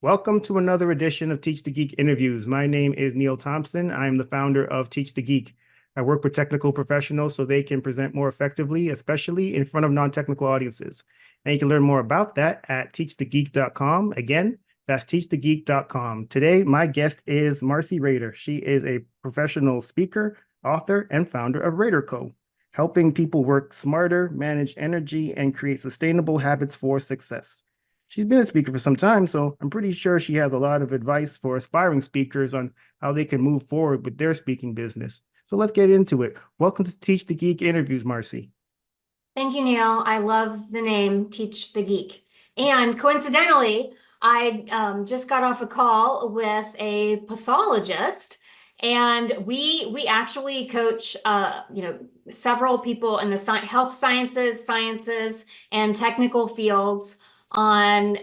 Welcome to another edition of Teach the Geek interviews. My name is Neil Thompson. I'm the founder of Teach the Geek. I work with technical professionals so they can present more effectively, especially in front of non-technical audiences. And you can learn more about that at teachthegeek.com. Again, that's teachthegeek.com. Today, my guest is Marcey Rader. She is a professional speaker, author, and founder of RaderCo, helping people work smarter, manage energy, and create sustainable habits for success. She's been a speaker for some time, so I'm pretty sure she has a lot of advice for aspiring speakers on how they can move forward with their speaking business. So let's get into it. Welcome to Teach the Geek interviews, Marcey. Thank you, Neil. I love the name Teach the Geek. And coincidentally, I just got off a call with a pathologist, and we actually coach several people in the health sciences, and technical fields on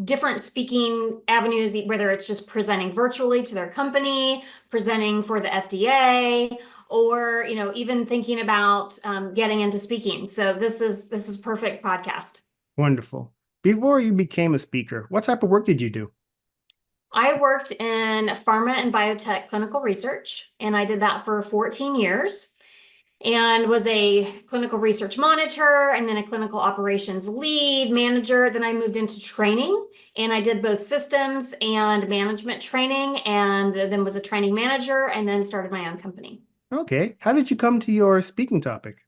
different speaking avenues, whether it's just presenting virtually to their company, presenting for the FDA, or even thinking about getting into speaking. So this is perfect podcast. Wonderful. Before you became a speaker, what type of work did you do? I worked in pharma and biotech clinical research, and I did that for 14 years and was a clinical research monitor and then a clinical operations lead manager. Then I moved into training, and I did both systems and management training, and then was a training manager, and then started my own company. Okay. How did you come to your speaking topic?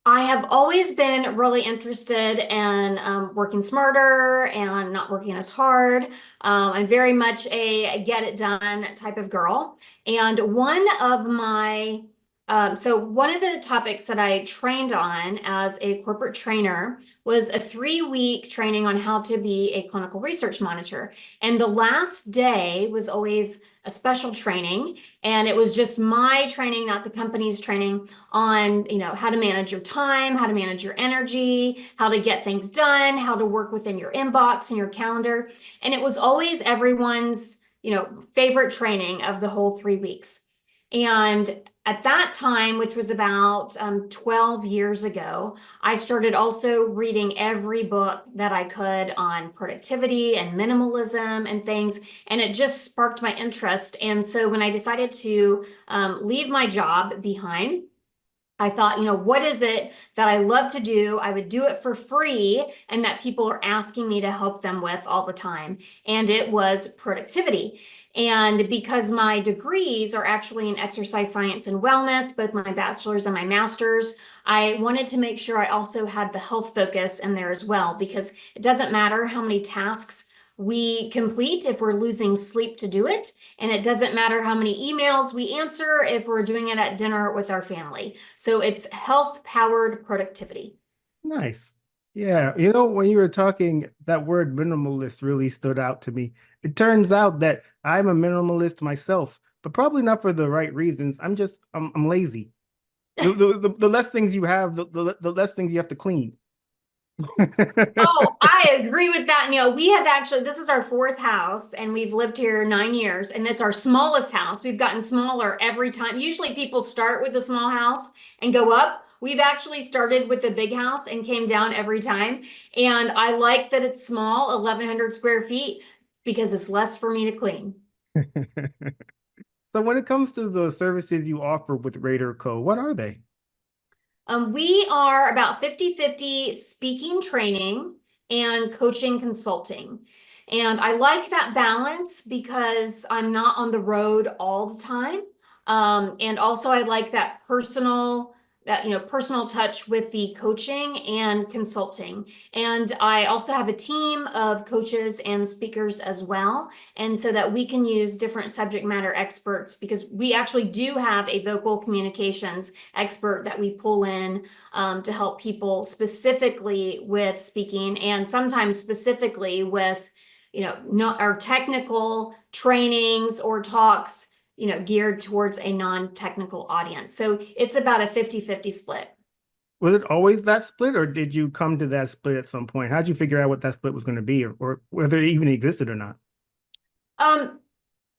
I have always been really interested in working smarter and not working as hard. I'm very much a get it done type of girl. And one of the topics that I trained on as a corporate trainer was a 3-week training on how to be a clinical research monitor. And the last day was always a special training, and it was just my training, not the company's training, on how to manage your time, how to manage your energy, how to get things done, how to work within your inbox and your calendar. And it was always everyone's favorite training of the whole 3 weeks. And at that time, which was about 12 years ago, I started also reading every book that I could on productivity and minimalism and things, and it just sparked my interest. And so when I decided to leave my job behind, I thought, what is it that I love to do? I would do it for free, and that people are asking me to help them with all the time. And it was productivity. And because my degrees are actually in exercise science and wellness, both my bachelor's and my master's, I wanted to make sure I also had the health focus in there as well, because it doesn't matter how many tasks we complete if we're losing sleep to do it. And it doesn't matter how many emails we answer if we're doing it at dinner with our family. So it's health-powered productivity. Nice. Yeah. When you were talking, that word minimalist really stood out to me. It turns out that I'm a minimalist myself, but probably not for the right reasons. I'm lazy. The less things you have, the less things you have to clean. Oh, I agree with that, Neil. This is our fourth house, and we've lived here 9 years, and it's our smallest house. We've gotten smaller every time. Usually people start with a small house and go up. We've actually started with a big house and came down every time. And I like that it's small, 1,100 square feet, because it's less for me to clean. So when it comes to the services you offer with RaderCo, what are they? We are about 50-50 speaking training and coaching consulting. And I like that balance because I'm not on the road all the time. And also I like that personal touch with the coaching and consulting. And I also have a team of coaches and speakers as well. And so that we can use different subject matter experts, because we actually do have a vocal communications expert that we pull in to help people specifically with speaking, and sometimes specifically with not our technical trainings or talks geared towards a non-technical audience. So it's about a 50-50 split. Was it always that split, or did you come to that split at some point? How'd you figure out what that split was going to be, or whether it even existed or not? Um,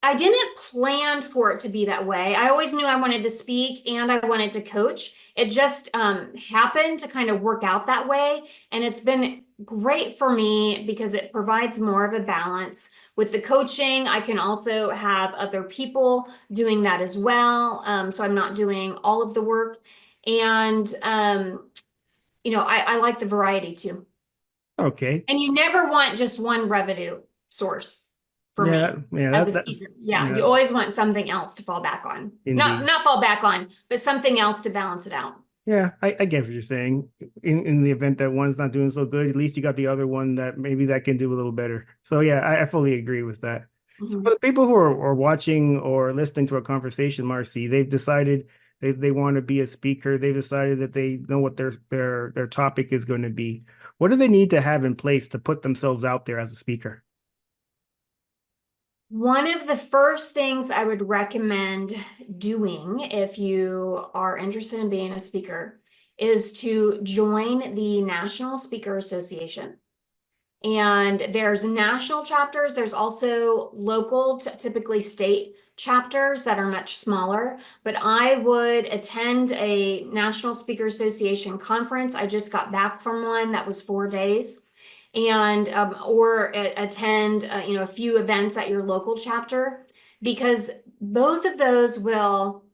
I didn't plan for it to be that way. I always knew I wanted to speak and I wanted to coach. It just happened to kind of work out that way. And it's been great for me because it provides more of a balance. With the coaching, I can also have other people doing that as well. So I'm not doing all of the work. And, I like the variety too. Okay. And you never want just one revenue source for Yeah, me yeah, as a that speaker. Yeah, you yeah, always want something else to fall back on. Not indeed. not fall back on, but something else to balance it out. Yeah, I get what you're saying. In the event that one's not doing so good, at least you got the other one that maybe that can do a little better. So yeah, I fully agree with that. So for Mhm. the people who are watching or listening to our conversation, Marcy, they've decided they want to be a speaker. They've decided that they know what their topic is going to be. What do they need to have in place to put themselves out there as a speaker? One of the first things I would recommend doing if you are interested in being a speaker is to join the National Speaker Association. And there's national chapters. There's also local, typically state chapters that are much smaller. But I would attend a National Speaker Association conference. I just got back from one that was 4 days, and or attend a few events at your local chapter, because both of those will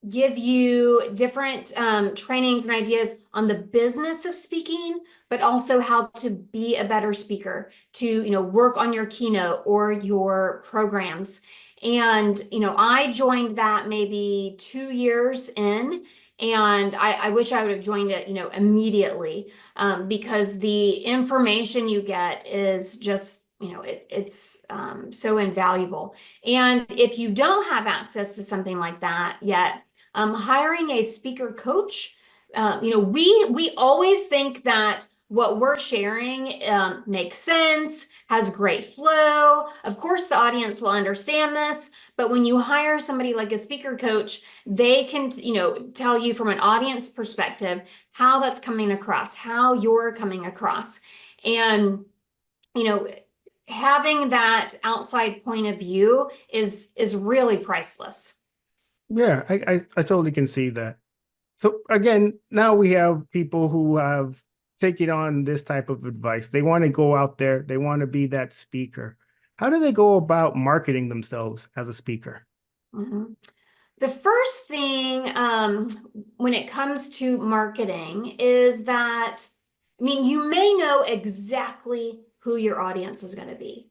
give you different trainings and ideas on the business of speaking, but also how to be a better speaker, to work on your keynote or your programs. And I joined that maybe 2 years in, and I wish I would have joined it immediately, because the information you get is just it's so invaluable. And if you don't have access to something like that yet, hiring a speaker coach. We always think that what we're sharing makes sense, has great flow. Of course, the audience will understand this, but when you hire somebody like a speaker coach, they can, tell you from an audience perspective how that's coming across, how you're coming across, and you know, having that outside point of view is really priceless. Yeah, I totally can see that. So again, now we have people who have taken on this type of advice. They want to go out there, they want to be that speaker. How do they go about marketing themselves as a speaker? Mhm. The first thing, when it comes to marketing, is that, you may know exactly who your audience is going to be,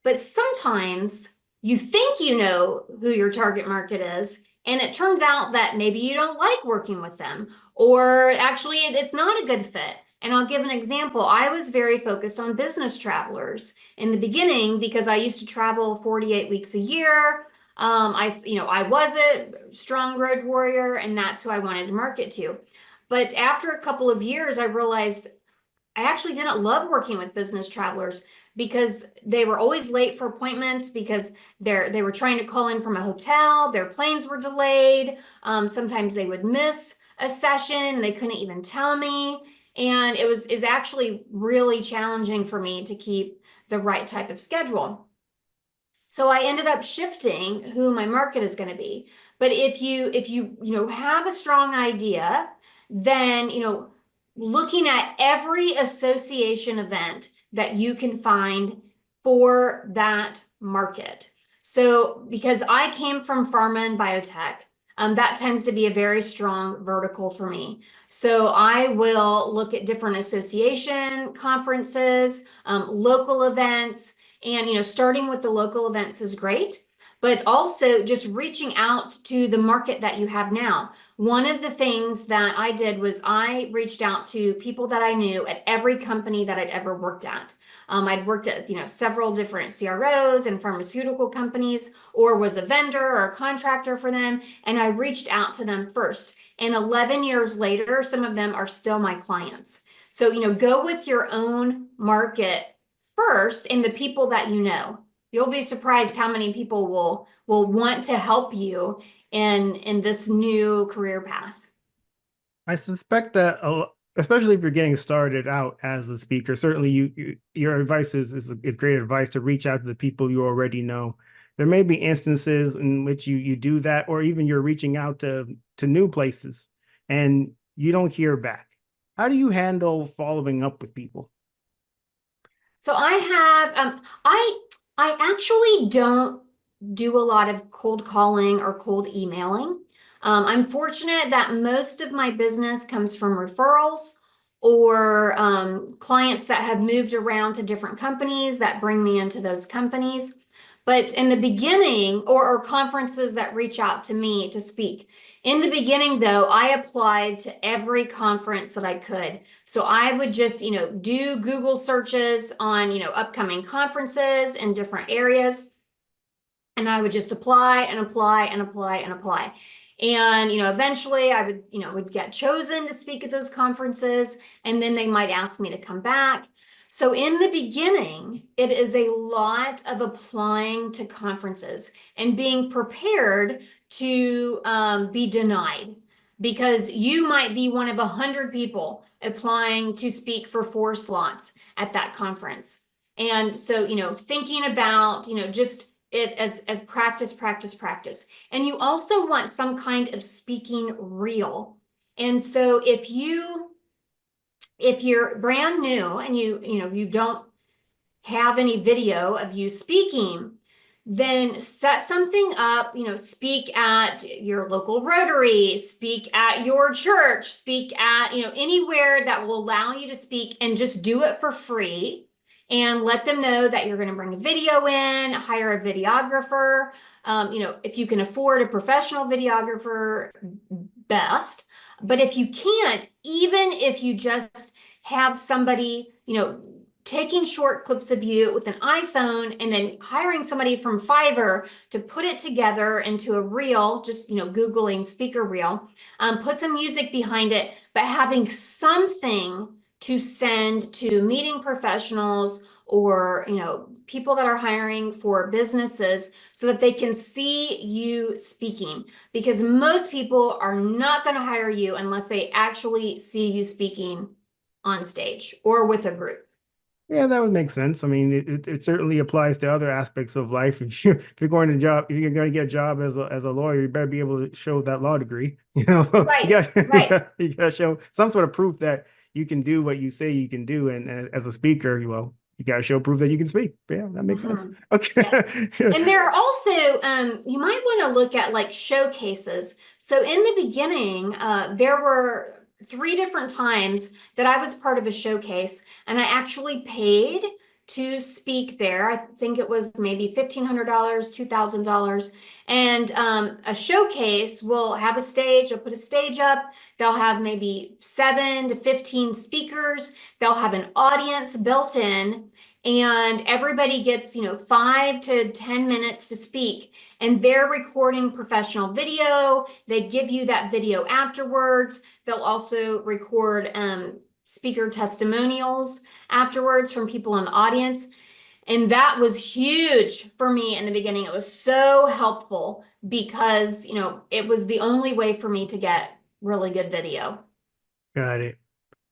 but sometimes you think you know who your target market is, and it turns out that maybe you don't like working with them, or actually it's not a good fit. And I'll give an example. I was very focused on business travelers in the beginning because I used to travel 48 weeks a year. I was a strong road warrior, and that's who I wanted to market to. But after a couple of years, I realized I actually didn't love working with business travelers because they were always late for appointments, because they were trying to call in from a hotel, their planes were delayed. Sometimes they would miss a session, they couldn't even tell me, and it was is actually really challenging for me to keep the right type of schedule. So I ended up shifting who my market is going to be. But if you have a strong idea, then looking at every association event that you can find for that market. So because I came from pharma and biotech, that tends to be a very strong vertical for me. So I will look at different association conferences, local events, and starting with the local events is great, but also just reaching out to the market that you have now. One of the things that I did was I reached out to people that I knew at every company that I'd ever worked at. I'd worked at several different CROs and pharmaceutical companies, or was a vendor or a contractor for them, and I reached out to them first. And 11 years later, some of them are still my clients. So go with your own market first and the people that you know. You'll be surprised how many people will want to help you in this new career path. I suspect that, especially if you're getting started out as a speaker, certainly your advice is great advice to reach out to the people you already know. there may be instances in which you do that, or even you're reaching out to new places and you don't hear back. How do you handle following up with people? So I have I actually don't do a lot of cold calling or cold emailing. I'm fortunate that most of my business comes from referrals or clients that have moved around to different companies that bring me into those companies. But in the beginning, or conferences that reach out to me to speak. In the beginning, though, I applied to every conference that I could. So I would just, do Google searches on, upcoming conferences in different areas. And I would just apply and apply and apply and apply. And, eventually I would get chosen to speak at those conferences, and then they might ask me to come back. So in the beginning, it is a lot of applying to conferences and being prepared to be denied, because you might be one of 100 people applying to speak for 4 slots at that conference. And so, thinking about, just it as practice, practice, practice. And you also want some kind of speaking reel. And so if you're brand new and you don't have any video of you speaking, then set something up, speak at your local Rotary, speak at your church, speak at, anywhere that will allow you to speak, and just do it for free. And let them know that you're going to bring a video in, hire a videographer. If you can afford a professional videographer, best. But if you can't, even if you just have somebody, taking short clips of you with an iPhone and then hiring somebody from Fiverr to put it together into a reel, just, Googling speaker reel, put some music behind it, but having something to send to meeting professionals or, people that are hiring for businesses so that they can see you speaking, because most people are not going to hire you unless they actually see you speaking on stage or with a group. Yeah, that would make sense. I mean, it certainly applies to other aspects of life. If you're going to job, if you're going to get a job as a lawyer, you better be able to show that law degree. So Right, right. you got to show some sort of proof that you can do what you say you can do. And as a speaker, well, you got to show proof that you can speak. Yeah, that makes sense. Okay. Yes. And there are also, you might want to look at like showcases. So in the beginning, there were 3 different times that I was part of a showcase, and I actually paid to speak there. I think it was maybe $1,500, $2,000. And a showcase will have a stage, they'll put a stage up, they'll have maybe 7 to 15 speakers, they'll have an audience built in, and everybody gets 5 to 10 minutes to speak, and they're recording professional video. They give you that video afterwards. They'll also record speaker testimonials afterwards from people in the audience. And that was huge for me in the beginning. It was so helpful because it was the only way for me to get really good video. Got it.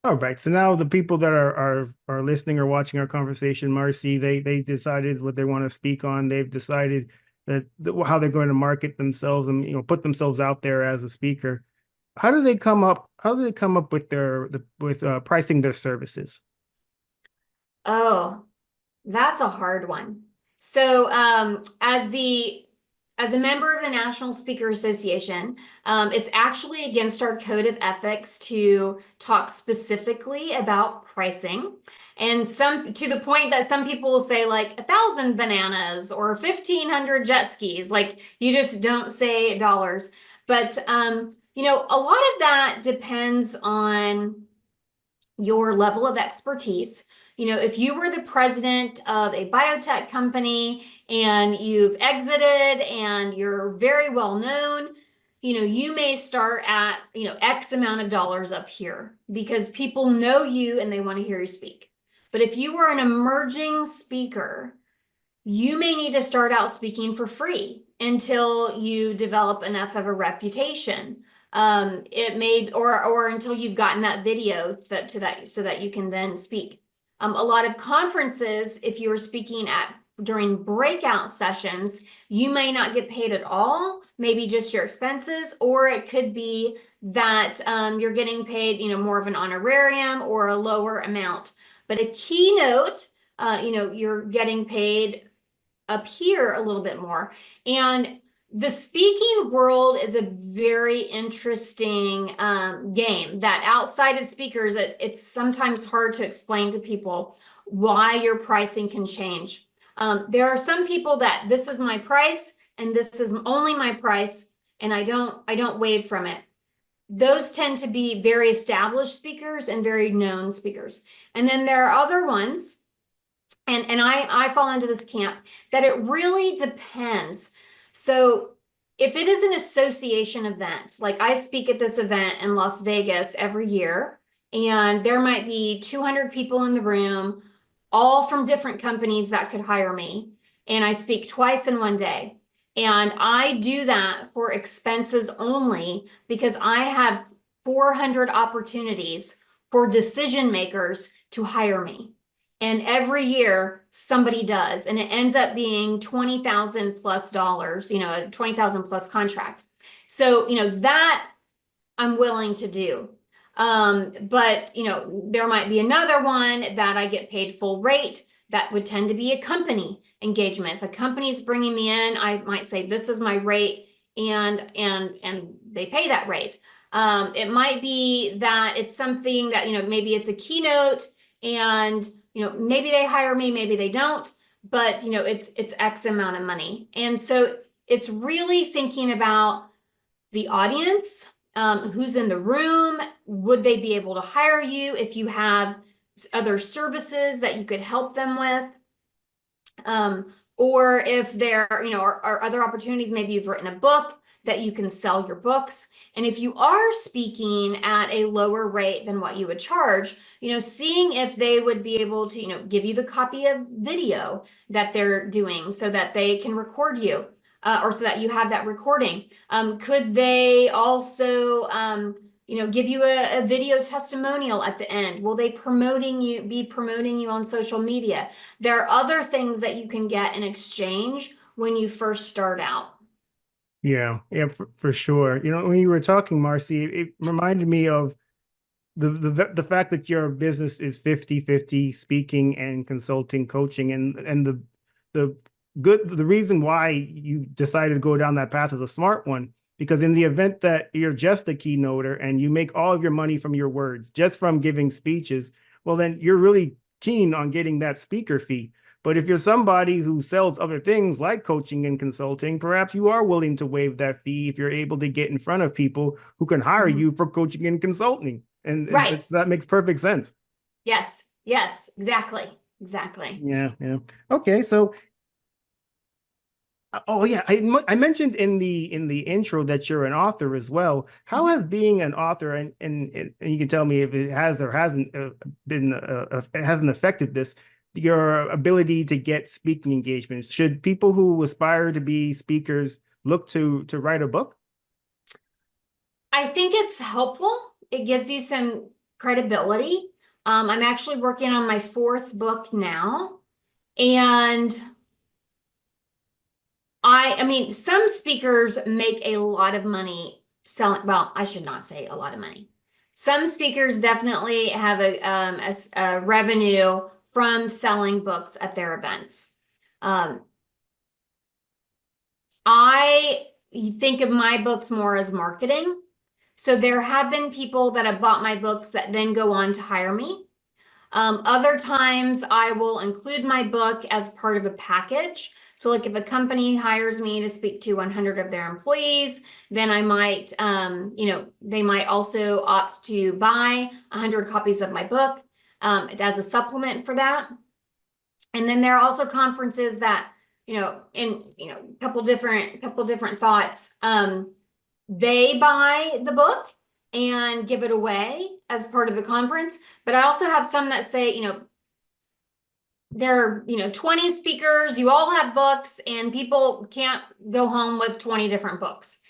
All right. So now the people that are listening or watching our conversation, Marcy, they decided what they want to speak on. They've decided how they're going to market themselves and put themselves out there as a speaker. How do they come up? How do they come up with with pricing their services? Oh, that's a hard one. So as a member of the National Speaker Association, it's actually against our code of ethics to talk specifically about pricing. And to the point that some people will say like 1,000 bananas or 1,500 jet skis, like you just don't say dollars. But, a lot of that depends on your level of expertise. If you were the president of a biotech company and you've exited and you're very well known, you may start at, X amount of dollars up here because people know you and they want to hear you speak. But if you are an emerging speaker, you may need to start out speaking for free until you develop enough of a reputation. It may, or until you've gotten that video so that you can then speak. A lot of conferences, if you are speaking at during breakout sessions, you may not get paid at all, maybe just your expenses, or it could be that you're getting paid, more of an honorarium or a lower amount. But a keynote, you're getting paid up here a little bit more. And the speaking world is a very interesting game that outside of speakers, it's sometimes hard to explain to people why your pricing can change. There are some people that this is my price and this is only my price, and I don't waive from it. Those tend to be very established speakers and very known speakers. And then there are other ones, and I fall into this camp, that it really depends. So if it is an association event, like I speak at this event in Las Vegas every year, and there might be 200 people in the room, all from different companies that could hire me, and I speak twice in one day. And I do that for expenses only because I have 400 opportunities for decision makers to hire me. And every year somebody does, and it ends up being $20,000 plus, a 20,000 plus contract. So, that I'm willing to do. But, there might be another one that I get paid full rate. That would tend to be a company engagement. If a company is bringing me in, I might say, this is my rate, and they pay that rate. It might be that it's something that, maybe it's a keynote, and maybe they hire me, maybe they don't, but it's X amount of money. And so it's really thinking about the audience, who's in the room, would they be able to hire you if you have other services that you could help them with, or if there are other opportunities. Maybe you've written a book that you can sell your books. And if you are speaking at a lower rate than what you would charge, seeing if they would be able to, give you the copy of video that they're doing so that they can record you, or so that you have that recording. Could they also, give you a video testimonial at the end? Will they be promoting you on social media? There are other things that you can get in exchange when you first start out. Yeah, for sure. When you were talking, Marcy, it reminded me of the fact that your business is 50-50 speaking and consulting, coaching, and the reason why you decided to go down that path is a smart one, because in the event that you're just a keynoter and you make all of your money from your words, just from giving speeches, well, then you're really keen on getting that speaker fee. But if you're somebody who sells other things like coaching and consulting, perhaps you are willing to waive that fee if you're able to get in front of people who can hire you for coaching and consulting. And right. That makes perfect sense. Yes, exactly. Yeah. Okay, so oh yeah, I mentioned in the intro that you're an author as well. How has being an author, and you can tell me if it has or hasn't it hasn't affected this, your ability to get speaking engagements? Should people who aspire to be speakers look to write a book? I think it's helpful. It gives you some credibility. I'm actually working on my 4th book now, and I mean, some speakers make a lot of money selling. Well, I should not say a lot of money. Some speakers definitely have a revenue from selling books at their events. I think of my books more as marketing. So there have been people that have bought my books that then go on to hire me. Other times I will include my book as part of a package. So like if a company hires me to speak to 100 of their employees, then I might, they might also opt to buy 100 copies of my book as a supplement for that. And then there are also conferences that, in a couple different thoughts. They buy the book and give it away as part of the conference. But I also have some that say, there are 20 speakers, you all have books, and people can't go home with 20 different books.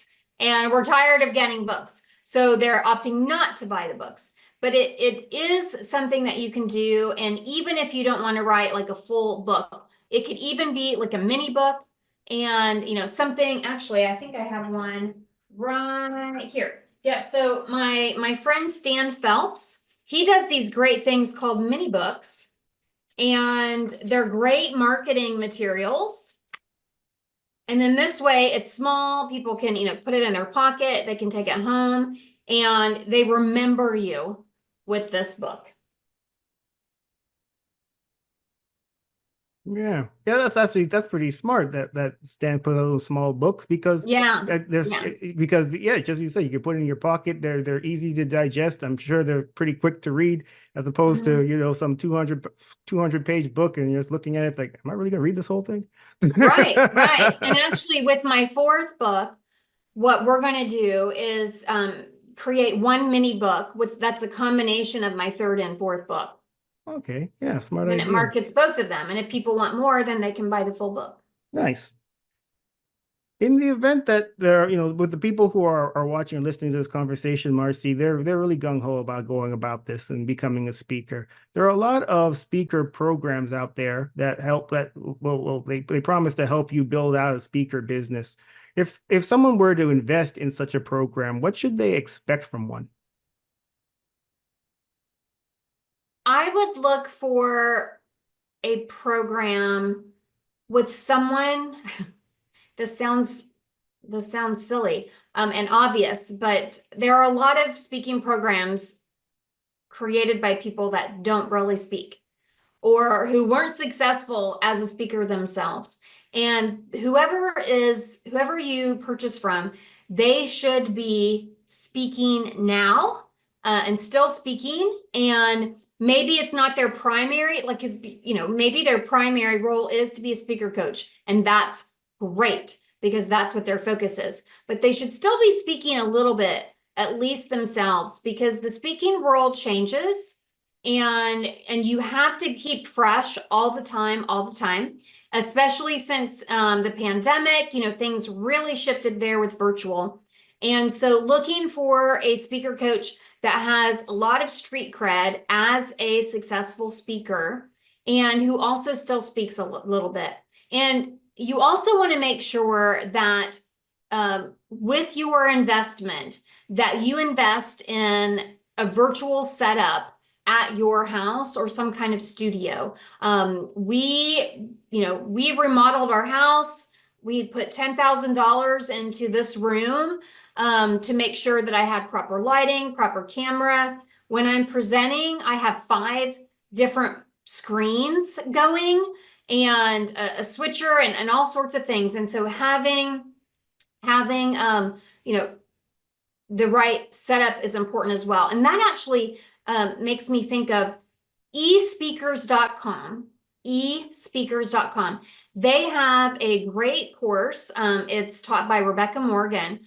And we're tired of getting books. So they're opting not to buy the books. but it is something that you can do. And even if you don't want to write like a full book, it could even be like a mini book. And, something, actually, I think I have one right here. Yep. So my friend Stan Phelps, he does these great things called mini books, and they're great marketing materials. And then this way it's small, people can, put it in their pocket, they can take it home, and they remember you with this book. Yeah, that's pretty smart that Stan put out those small books because Yeah. there's Yeah. because yeah, just as you said, you can put it in your pocket. They're easy to digest. I'm sure they're pretty quick to read, as opposed to some 200 page book and you're just looking at it like, am I really gonna read this whole thing? Right. And actually, with my fourth book, what we're going to do is create one mini book that's a combination of my third and fourth book. Okay, yeah, smart And it idea. markets both of them. And if people want more, then they can buy the full book. Nice. In the event that there, with the people who are watching and listening to this conversation, Marcey, they're really gung ho about going about this and becoming a speaker. There are a lot of speaker programs out there that help they promise to help you build out a speaker business. If someone were to invest in such a program, what should they expect from one? I would look for a program with someone. This sounds silly and obvious, but there are a lot of speaking programs created by people that don't really speak or who weren't successful as a speaker themselves. And whoever you purchase from, they should be speaking now and still speaking. And maybe it's not their primary, like, maybe their primary role is to be a speaker coach, and that's great because that's what their focus is. But they should still be speaking a little bit, at least themselves, because the speaking world changes, and you have to keep fresh all the time, especially since the pandemic. Things really shifted there with virtual. And so looking for a speaker coach that has a lot of street cred as a successful speaker and who also still speaks a little bit. And you also want to make sure that with your investment, that you invest in a virtual setup at your house or some kind of studio. We remodeled our house. We put $10,000 into this room to make sure that I had proper lighting, proper camera. When I'm presenting, I have 5 different screens going and a switcher and all sorts of things. And so having the right setup is important as well. And that actually makes me think of espeakers.com. They have a great course. It's taught by Rebecca Morgan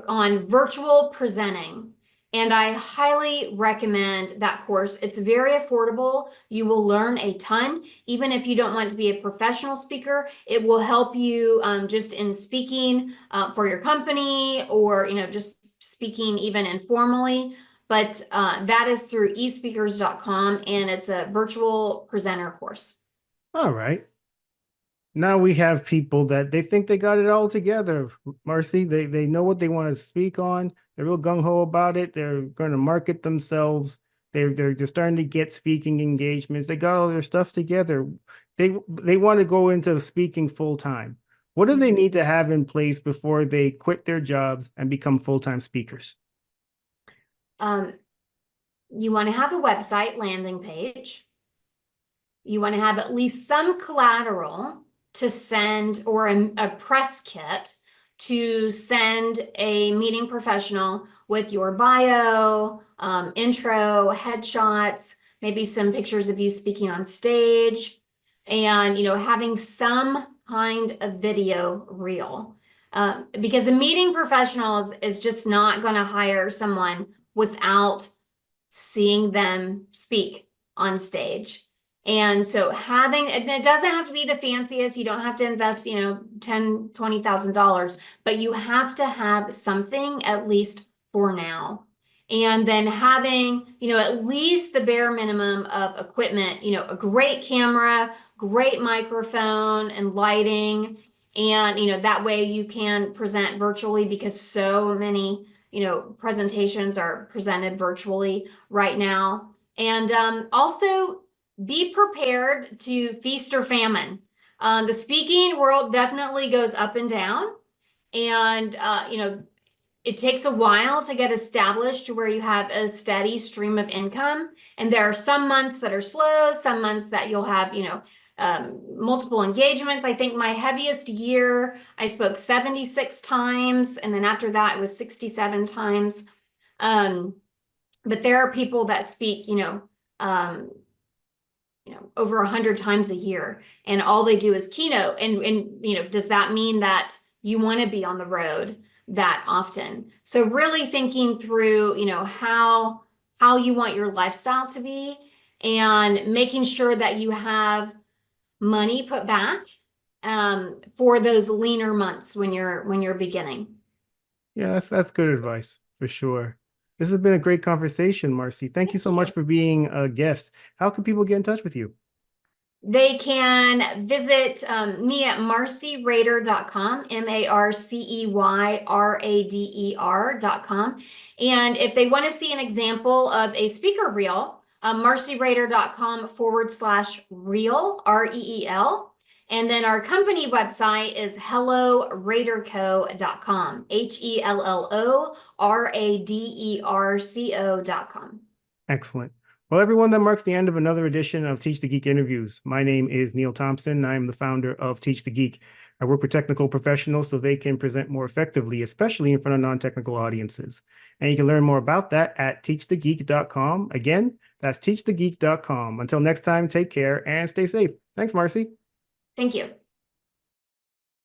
on virtual presenting. And I highly recommend that course. It's very affordable. You will learn a ton. Even if you don't want to be a professional speaker, it will help you just in speaking for your company, or just speaking even informally. But that is through espeakers.com, and it's a virtual presenter course. All right. Now we have people that they think they got it all together, Marcey. They know what they want to speak on. They're real gung ho about it. They're going to market themselves. They're starting to get speaking engagements. They got all their stuff together. They want to go into speaking full time. What do they need to have in place before they quit their jobs and become full-time speakers? You want to have a website landing page. You want to have at least some collateral to send, or a press kit to send a meeting professional with your bio, intro, headshots, maybe some pictures of you speaking on stage, and having some kind of video reel. Because a meeting professional is just not going to hire someone without seeing them speak on stage. And so it doesn't have to be the fanciest. You don't have to invest, $10,000, $20,000, but you have to have something at least for now. And then having, at least the bare minimum of equipment, a great camera, great microphone and lighting. And, that way you can present virtually because so many, presentations are presented virtually right now. And also be prepared to feast or famine. The speaking world definitely goes up and down. And, it takes a while to get established to where you have a steady stream of income. And there are some months that are slow, some months that you'll have, multiple engagements. I think my heaviest year, I spoke 76 times. And then after that, it was 67 times. But there are people that speak, over 100 times a year, and all they do is keynote. And does that mean that you want to be on the road that often? So really thinking through, how you want your lifestyle to be, and making sure that you have money put back for those leaner months when you're beginning. Yeah, that's good advice for sure. This has been a great conversation, Marcey. Thank you so much for being a guest. How can people get in touch with you? They can visit me at marceyrader.com, MarceyRader.com. And if they want to see an example of a speaker reel, marceyrader.com/reel, REEL. And then our company website is hello-raderco.com, HELLORADERCO.com. Excellent. Well, everyone, that marks the end of another edition of Teach the Geek interviews. My name is Neil Thompson. I am the founder of Teach the Geek. I work with technical professionals so they can present more effectively, especially in front of non-technical audiences. And you can learn more about that at teachthegeek.com. Again, that's teachthegeek.com. Until next time, take care and stay safe. Thanks, Marcey. Thank you.